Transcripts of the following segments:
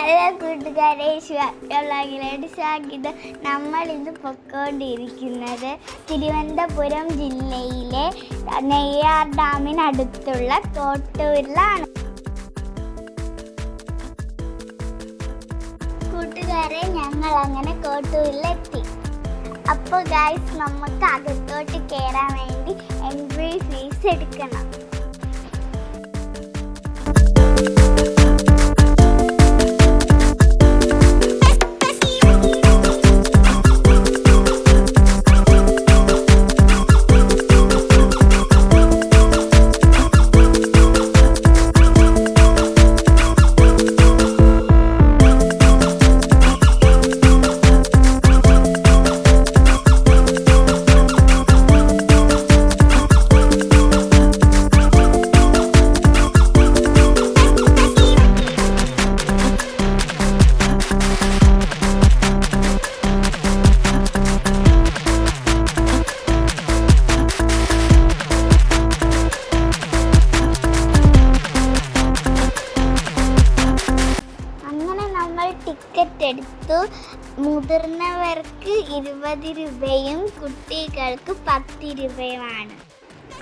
Hello കൂട്ടുകാരെ, വ്ളോഗിലേക്ക് സ്വാഗതം. നമ്മൾ ഇന്ന് പൊയ്ക്കൊണ്ടിരിക്കുന്നത് തിരുവനന്തപുരം ജില്ലയിലെ നെയ്യാർ ഡാമിനടുത്തുള്ള കോട്ടൂരിലാണ്. കൂട്ടുകാരെ, ഞങ്ങൾ അങ്ങനെ കോട്ടൂരിലെത്തി. അപ്പോൾ ഗൈസ്, നമുക്ക് അകത്തോട്ട് കയറാൻ വേണ്ടി എൻട്രി ഫീസ് എടുക്കണം. ടിക്കറ്റ് എടുത്തു. മുതിർന്നവർക്ക് 20 രൂപയും കുട്ടികൾക്ക് 10 രൂപയുമാണ്.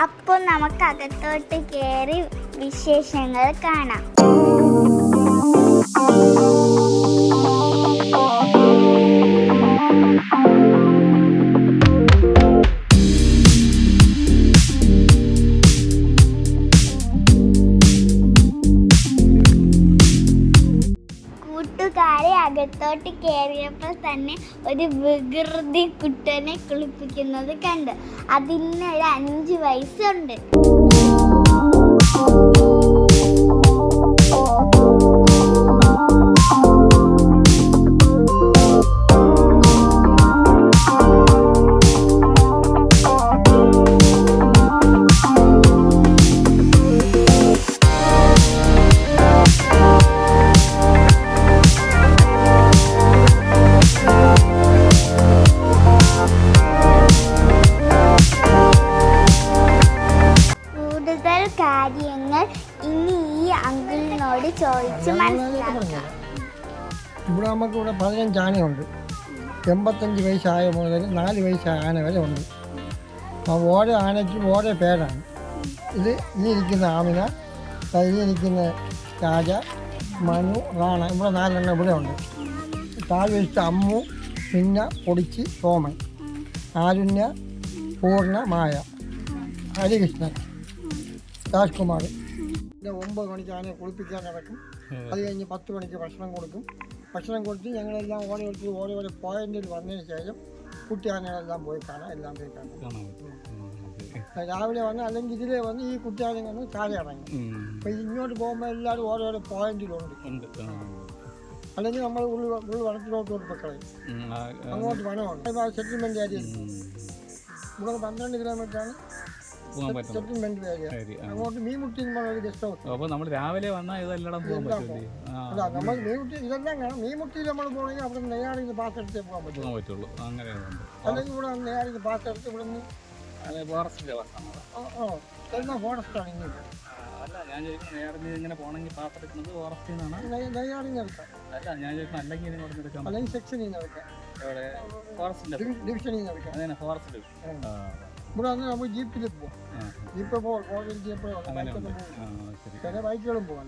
അപ്പോൾ നമുക്ക് അകത്തോട്ട് കയറി വിശേഷങ്ങൾ കാണാം. കൂട്ടുകാരെ, അകത്തോട്ട് കയറിയപ്പോൾ തന്നെ ഒരു വികൃതി കുട്ടനെ കുളിപ്പിക്കുന്നത് കണ്ടു. അതിനൊരു 5 വയസ്സുണ്ട്. കാര്യങ്ങൾ ഇനി ഈ അങ്കിളിനോട് ചോദിച്ച് മനസ്സിലാക്കാം. ഇവിടെ നമുക്കിവിടെ 15 ആനയുണ്ട്. 85 വയസ്സായ മുതൽ 4 വയസ്സായ ആന വരെ ഉണ്ട്. ഓരോ ആനയ്ക്കും ഓരോ പേരാണ്. ഈ ഇരിക്കുന്ന ആമിന, ഈ ഇരിക്കുന്ന രാജ, മനു, റാണ, ഇവിടെ 4 എണ്ണം ഇവിടെ ഉണ്ട്. താഴെ വെച്ചിട്ട് അമ്മു, പിന്നെ പൊടിച്ച് സോമൻ, ആരുണ്യ, പൂർണ്ണ, മായ, ഹരികൃഷ്ണൻ, രാജ്കുമാർ. 9 മണിക്ക് ആനയെ കുളിപ്പിക്കാൻ നടക്കും. അത് കഴിഞ്ഞ് 10 മണിക്ക് ഭക്ഷണം കൊടുക്കും. ഭക്ഷണം കൊടുത്ത് ഞങ്ങളെല്ലാം ഓരോ പോയിന്റിൽ വന്നതിന് ശേഷം കുട്ടി ആനകളെല്ലാം പോയി കാണാം. എല്ലാം പോയി കാണാം. രാവിലെ വന്ന് അല്ലെങ്കിൽ ഇതിലേ വന്ന് ഈ കുട്ടി ആന വന്ന് താഴെ ഇറങ്ങും. അപ്പോൾ ഇങ്ങോട്ട് പോകുമ്പോൾ എല്ലാവരും ഓരോരോ പോയിന്റിലുണ്ട്. അല്ലെങ്കിൽ നമ്മൾ വനത്തിലോട്ട് പൊക്കളയും. അങ്ങോട്ട് വനമാണ്. സെറ്റിൽമെൻറ്റ് ഏരിയ ഇവിടെ 12 കിലോമീറ്ററാണ് സെറ്റിൽമെന്റ് ഏരിയ. അങ്ങോട്ട് മീൻമുട്ടി ഗസ്റ്റ് ഹൗസ്. അപ്പോൾ നമ്മൾ രാവിലെ വന്നാൽ ഇതെല്ലാം പോകാൻ പറ്റും. നമ്മൾ മീൻമുട്ടി ഇതെല്ലാം കാണാം. മീൻമുട്ടിയിൽ നമ്മൾ പോകണമെങ്കിൽ അവിടെ നെയ്യാറിൽ നിന്ന് പാസ് എടുത്തേ പോകാൻ പറ്റുള്ളൂ. അങ്ങനെയാണ്. അല്ലെങ്കിൽ ഇവിടെ നെയ്യാറിൽ നിന്ന് പാസ് എടുത്ത് ഇവിടെ നിന്ന് ഫോറസ്റ്റിൻ്റെ ഫോറസ്റ്റാണ് ഇങ്ങോട്ട്. അല്ല, ഞാൻ ചോദിക്കുന്നത് നെയ്യാറിൽ നിന്ന് ഇങ്ങനെ പോകണമെങ്കിൽ പാസ് എടുക്കുന്നത് ഫോറസ്റ്റിൽ നിന്നാണ്. നെയ്യാറിൽ നിന്ന് എടുക്കാം. അല്ല, ഞാൻ ചോദിക്കുന്നത് അല്ലെങ്കിൽ ഇങ്ങോട്ട് എടുക്കാം. അല്ലെങ്കിൽ സെക്ഷനിൽ നിന്ന് എടുക്കാം. ഇവിടെ ഫോറസ്റ്റിൻ്റെ ഡിവിഷനിൽ നിന്ന് എടുക്കാം. അതെ, ഫോറസ്റ്റ്. ഇവിടെ വന്ന് നമുക്ക് ജീപ്പിൽ പോവാം. ജീപ്പ് പോകാം. ചില ബൈക്കുകളും പോകാം.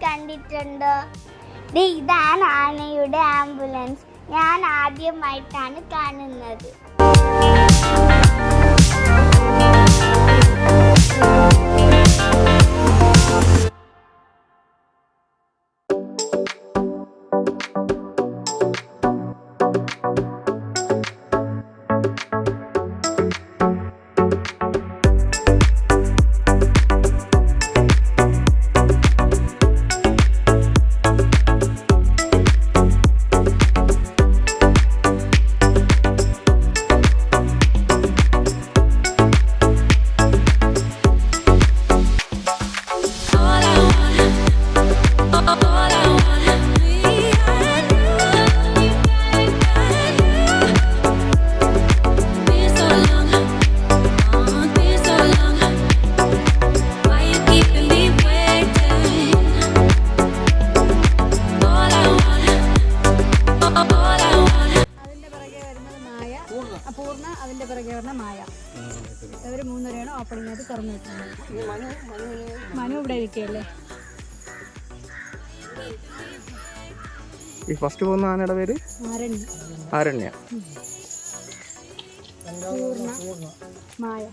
കണ്ടിട്ടുണ്ടോ? ഇതാണ് ആനയുടെ ആംബുലൻസ്. ഞാൻ ആദ്യമായിട്ടാണ് കാണുന്നത്. വരെയാണ് ഓപ്പണിംഗ് ആയിട്ട് തുറന്നു വെക്കുന്നത്. മനു ഇവിടെ ഇരിക്കുകയല്ലേ. ഈ ഫസ്റ്റ് പോകുന്ന ആനയുടെ പേര് ആരണ്യ. മായ.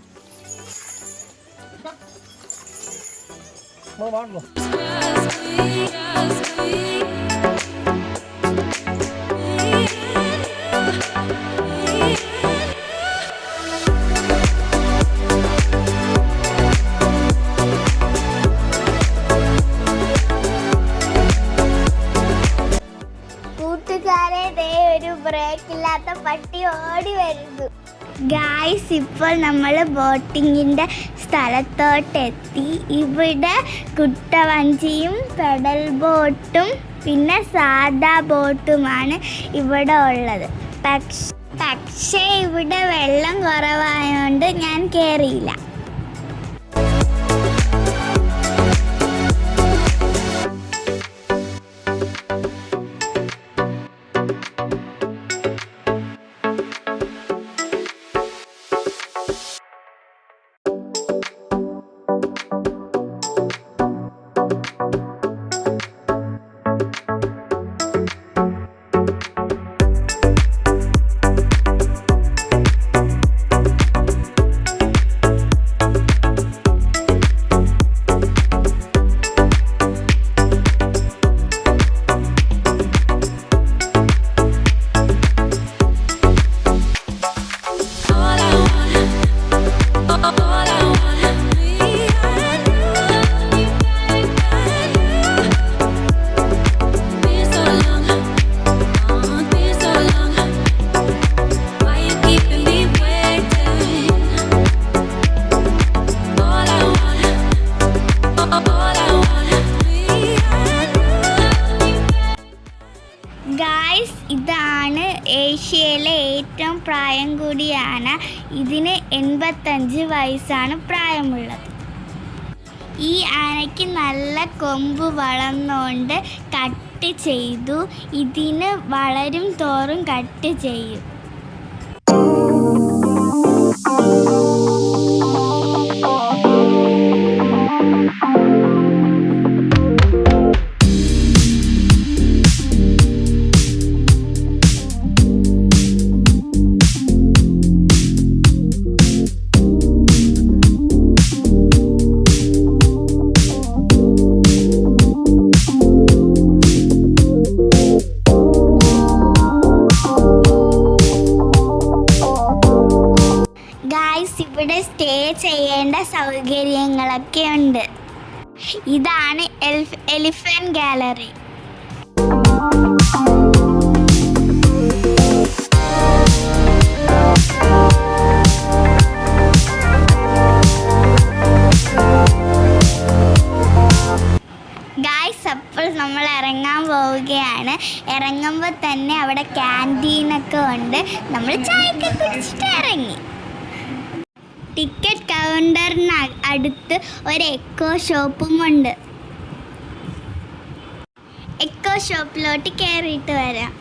കൂട്ടുകാരെ, ദേ ഒരു ബ്രേക്ക് ഇല്ലാത്ത പട്ടി ഓടി വരുന്നു. ഗായ്സ്, ഇപ്പോൾ നമ്മൾ ബോട്ടിങ്ങിൻ്റെ സ്ഥലത്തോട്ടെത്തി. ഇവിടെ കുട്ടവഞ്ചിയും പെഡൽ ബോട്ടും പിന്നെ സാദാ ബോട്ടുമാണ് ഇവിടെ ഉള്ളത്. പക്ഷേ ഇവിടെ വെള്ളം കുറവായതുകൊണ്ട് ഞാൻ കയറിയില്ല. ഗായ്സ്, ഇതാണ് ഏഷ്യയിലെ ഏറ്റവും പ്രായം കൂടിയ ആന. ഇതിന് 85 വയസ്സാണ് പ്രായമുള്ളത്. ഈ ആനയ്ക്ക് നല്ല കൊമ്പ് വളർന്നുകൊണ്ട് കട്ട് ചെയ്തു. ഇതിന് വളരും തോറും കട്ട് ചെയ്യും. ഇവിടെ സ്റ്റേ ചെയ്യേണ്ട സൗകര്യങ്ങളൊക്കെ ഉണ്ട്. ഇതാണ് എലിഫന്റ് ഗാലറി. ഗായ്സ്, അപ്പോൾ നമ്മൾ ഇറങ്ങാൻ പോവുകയാണ്. ഇറങ്ങുമ്പോൾ തന്നെ അവിടെ ക്യാൻറ്റീനൊക്കെ ഉണ്ട്. നമ്മൾ ചായയൊക്കെ കുടിച്ചിട്ട് ഇറങ്ങി. ടിക്കറ്റ് കൗണ്ടറിന് അടുത്ത് ഒരു എക്കോ ഷോപ്പും ഉണ്ട്. എക്കോ ഷോപ്പിലോട്ട് കയറിയിട്ട് വരാം.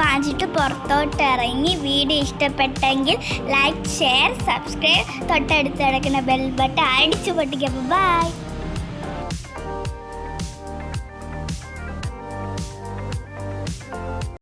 വാങ്ങിച്ചിട്ട് പുറത്തോട്ട് ഇറങ്ങി. വീഡിയോ ഇഷ്ടപ്പെട്ടെങ്കിൽ ലൈക്ക്, ഷെയർ, സബ്സ്ക്രൈബ്, തൊട്ടടുത്ത് കിടക്കുന്ന ബെൽ ബട്ടൺ അടിച്ചു പൊട്ടിക്കുക. ബൈ.